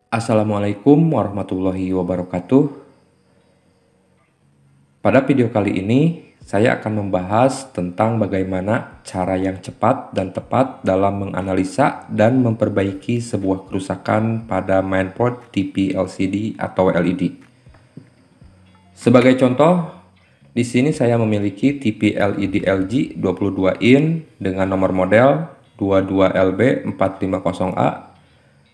Assalamualaikum warahmatullahi wabarakatuh. Pada video kali ini, saya akan membahas tentang bagaimana cara yang cepat dan tepat dalam menganalisa dan memperbaiki sebuah kerusakan pada mainboard TV LCD atau LED. Sebagai contoh, di sini saya memiliki TV LED LG 22 in dengan nomor model 22LB450A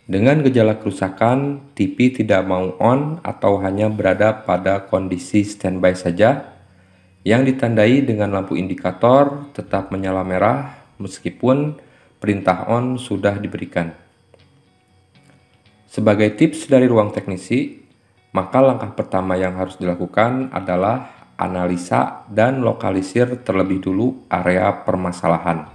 dengan gejala kerusakan, TV tidak mau on atau hanya berada pada kondisi standby saja, yang ditandai dengan lampu indikator tetap menyala merah meskipun perintah on sudah diberikan. Sebagai tips dari ruang teknisi, maka langkah pertama yang harus dilakukan adalah analisa dan lokalisir terlebih dulu area permasalahan.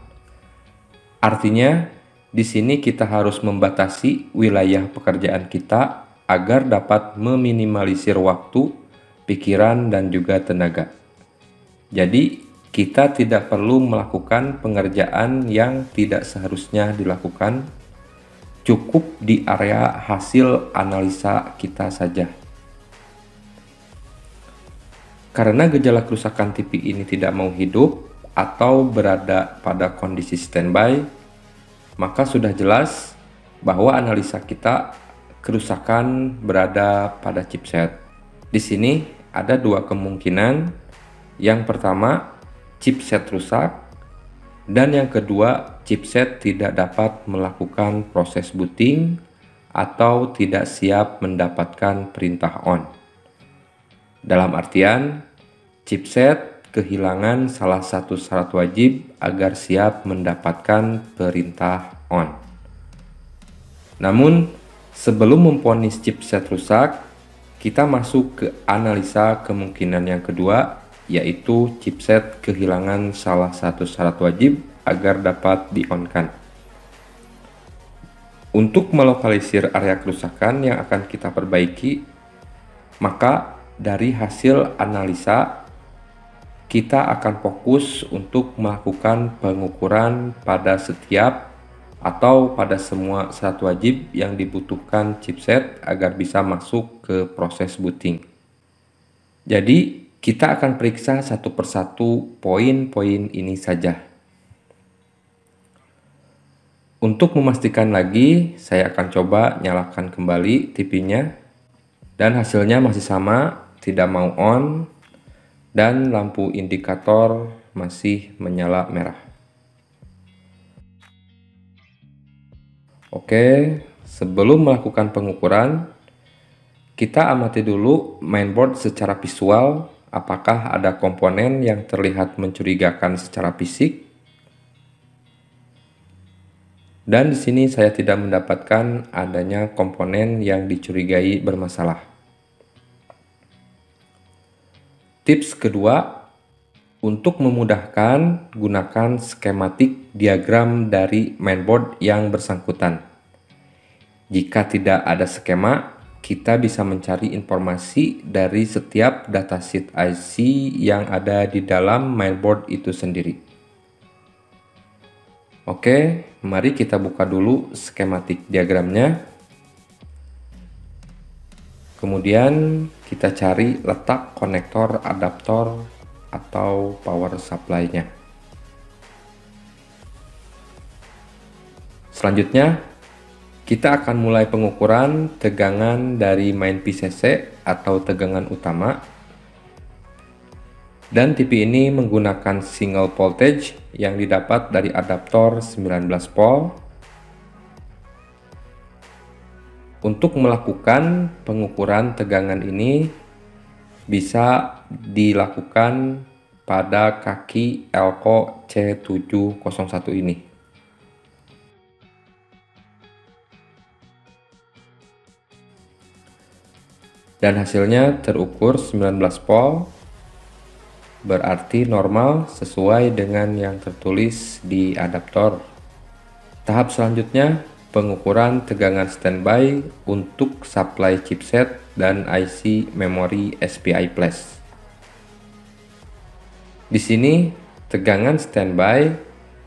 Artinya, di sini kita harus membatasi wilayah pekerjaan kita agar dapat meminimalisir waktu, pikiran, dan juga tenaga. Jadi, kita tidak perlu melakukan pengerjaan yang tidak seharusnya dilakukan, cukup di area hasil analisa kita saja. Karena gejala kerusakan TV ini tidak mau hidup atau berada pada kondisi standby, maka sudah jelas bahwa analisa kita kerusakan berada pada chipset. Di sini ada dua kemungkinan. Yang pertama, chipset rusak, dan yang kedua, chipset tidak dapat melakukan proses booting atau tidak siap mendapatkan perintah on. Dalam artian, chipset kehilangan salah satu syarat wajib agar siap mendapatkan perintah on. Namun, sebelum memvonis chipset rusak, kita masuk ke analisa kemungkinan yang kedua, yaitu chipset kehilangan salah satu syarat wajib agar dapat di-on-kan. Untuk melokalisir area kerusakan yang akan kita perbaiki, maka dari hasil analisa kita akan fokus untuk melakukan pengukuran pada setiap atau pada semua syarat wajib yang dibutuhkan chipset agar bisa masuk ke proses booting. Jadi, kita akan periksa satu persatu poin-poin ini saja. Untuk memastikan lagi, saya akan coba nyalakan kembali TV-nya dan hasilnya masih sama, tidak mau on, dan lampu indikator masih menyala merah. Oke, sebelum melakukan pengukuran, kita amati dulu mainboard secara visual, apakah ada komponen yang terlihat mencurigakan secara fisik. Dan di sini saya tidak mendapatkan adanya komponen yang dicurigai bermasalah. Tips kedua, untuk memudahkan, gunakan skematik diagram dari mainboard yang bersangkutan. Jika tidak ada skema, kita bisa mencari informasi dari setiap datasheet IC yang ada di dalam mainboard itu sendiri. Oke, mari kita buka dulu skematik diagramnya. Kemudian kita cari letak konektor adaptor atau power supply-nya. Selanjutnya, kita akan mulai pengukuran tegangan dari main PCC atau tegangan utama. Dan TV ini menggunakan single voltage yang didapat dari adaptor 19 volt. Untuk melakukan pengukuran tegangan ini bisa dilakukan pada kaki elko C701 ini. Dan hasilnya terukur 19 volt, berarti normal sesuai dengan yang tertulis di adaptor. Tahap selanjutnya, pengukuran tegangan standby untuk supply chipset dan IC memori SPI flash. Di sini, tegangan standby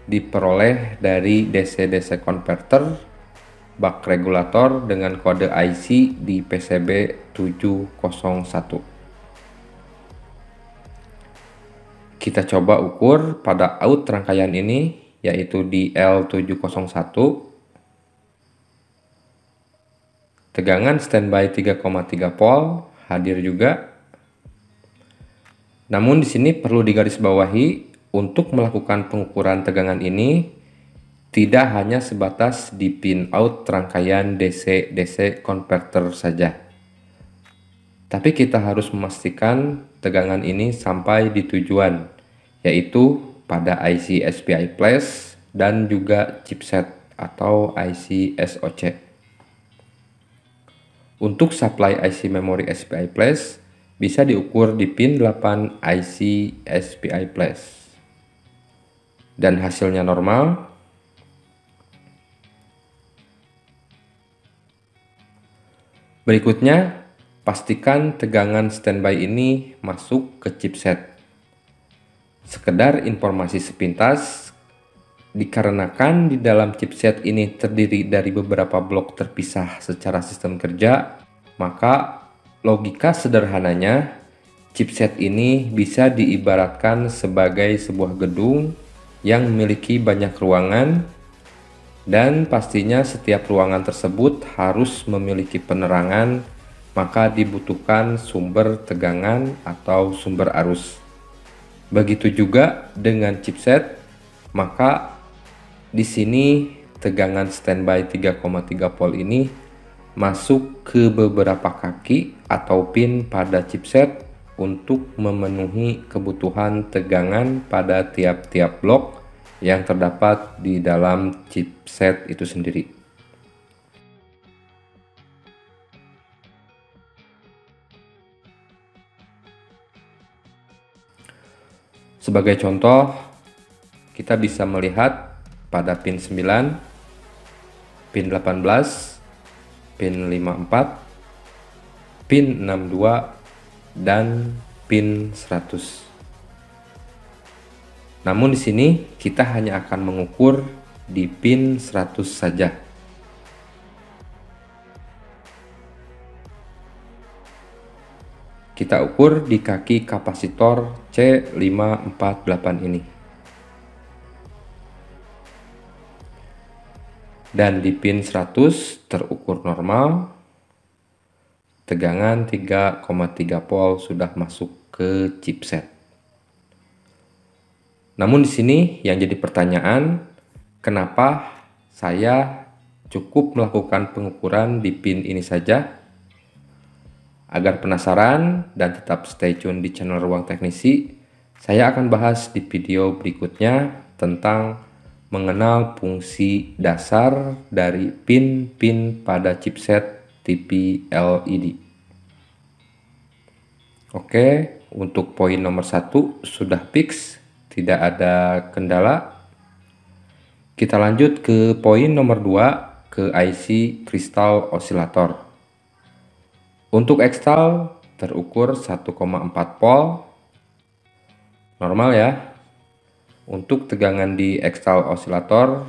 diperoleh dari DC-DC converter bak regulator dengan kode IC di PCB 701. Kita coba ukur pada out rangkaian ini, yaitu di L701. Tegangan standby 3,3 volt hadir juga. Namun di sini perlu digarisbawahi, untuk melakukan pengukuran tegangan ini tidak hanya sebatas di pin out rangkaian DC-DC converter saja. Tapi kita harus memastikan tegangan ini sampai di tujuan, yaitu pada IC SPI Flash dan juga chipset atau IC SoC. Untuk supply IC memori SPI Flash bisa diukur di pin 8 IC SPI Flash. Dan hasilnya normal. Berikutnya, pastikan tegangan standby ini masuk ke chipset. Sekedar informasi sepintas, dikarenakan di dalam chipset ini terdiri dari beberapa blok terpisah secara sistem kerja, maka logika sederhananya, chipset ini bisa diibaratkan sebagai sebuah gedung yang memiliki banyak ruangan, dan pastinya setiap ruangan tersebut harus memiliki penerangan, maka dibutuhkan sumber tegangan atau sumber arus. Begitu juga dengan chipset, maka di sini tegangan standby 3,3 volt ini masuk ke beberapa kaki atau pin pada chipset untuk memenuhi kebutuhan tegangan pada tiap-tiap blok yang terdapat di dalam chipset itu sendiri. Sebagai contoh, kita bisa melihat pada pin 9, pin 18, pin 54, pin 62, dan pin 100. Namun di sini kita hanya akan mengukur di pin 100 saja. Kita ukur di kaki kapasitor C548 ini. Dan di pin 100 terukur normal. Tegangan 3,3 volt sudah masuk ke chipset. Namun di sini yang jadi pertanyaan, kenapa saya cukup melakukan pengukuran di pin ini saja? Agar penasaran dan tetap stay tune di channel Ruang Teknisi, saya akan bahas di video berikutnya tentang mengenal fungsi dasar dari pin-pin pada chipset TV LED. Oke, untuk poin nomor 1 sudah fix, tidak ada kendala. Kita lanjut ke poin nomor 2, ke IC kristal osilator. Untuk ekstal terukur 1,4 volt. Normal ya. Untuk tegangan di ekstal osilator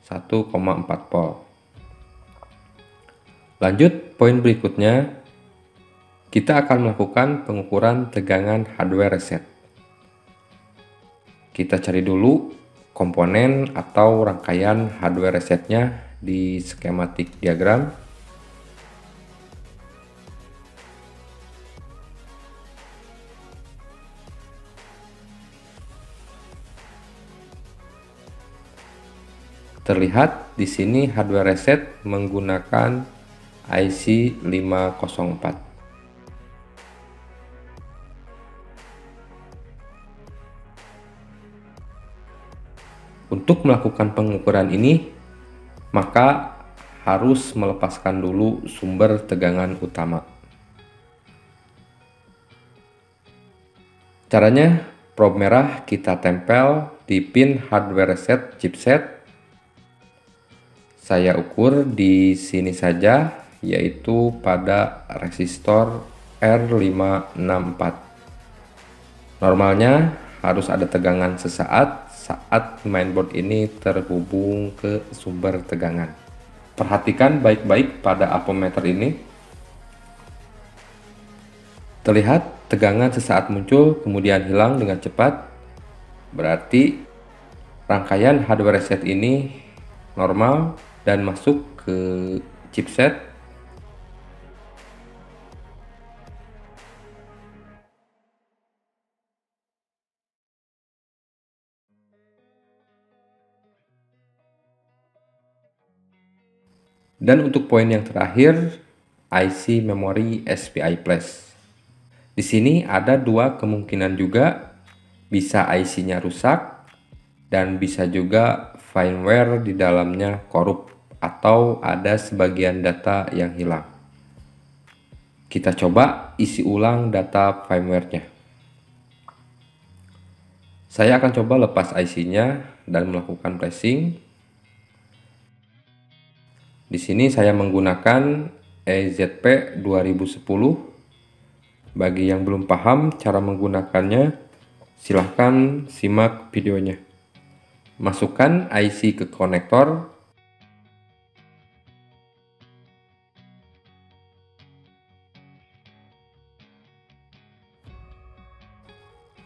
1,4 volt. Lanjut poin berikutnya, kita akan melakukan pengukuran tegangan hardware reset. Kita cari dulu komponen atau rangkaian hardware resetnya di skematik diagram. Terlihat di sini hardware reset menggunakan IC 504. Untuk melakukan pengukuran ini, maka harus melepaskan dulu sumber tegangan utama. Caranya, probe merah kita tempel di pin hardware reset chipset. Saya ukur di sini saja, yaitu pada resistor R564. Normalnya harus ada tegangan sesaat saat mainboard ini terhubung ke sumber tegangan. Perhatikan baik-baik pada ampermeter ini. Terlihat tegangan sesaat muncul kemudian hilang dengan cepat. Berarti rangkaian hardware reset ini normal dan masuk ke chipset. Dan untuk poin yang terakhir, IC memori SPI flash. Di sini ada dua kemungkinan juga, bisa IC-nya rusak dan bisa juga firmware di dalamnya korup atau ada sebagian data yang hilang. Kita coba isi ulang data firmware-nya. Saya akan coba lepas IC-nya dan melakukan flashing. Di sini saya menggunakan EZP 2010. Bagi yang belum paham cara menggunakannya, silahkan simak videonya. Masukkan IC ke konektor.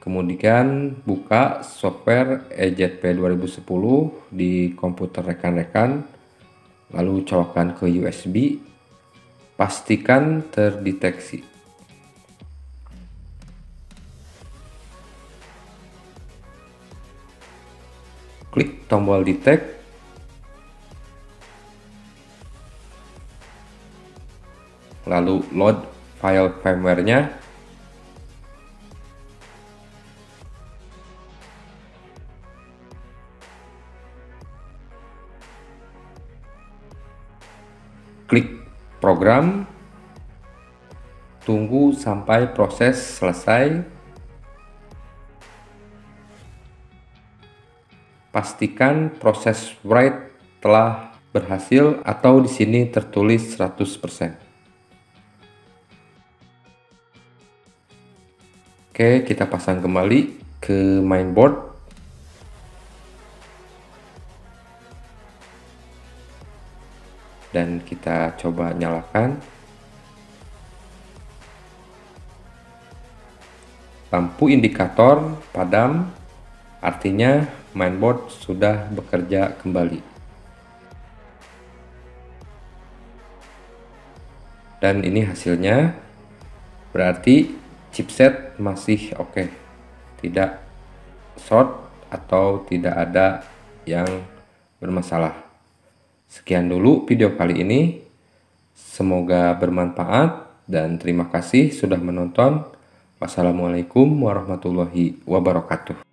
Kemudian buka software EZP 2010 di komputer rekan-rekan. Lalu colokkan ke USB, pastikan terdeteksi. Klik tombol detect, lalu load file firmware-nya. Klik program, tunggu sampai proses selesai. Pastikan proses write telah berhasil atau di sini tertulis 100%. Oke, kita pasang kembali ke mainboard. Dan kita coba nyalakan. Lampu indikator padam, artinya mainboard sudah bekerja kembali. Dan ini hasilnya, berarti chipset masih oke, tidak short atau tidak ada yang bermasalah. Sekian dulu video kali ini, semoga bermanfaat dan terima kasih sudah menonton. Wassalamualaikum warahmatullahi wabarakatuh.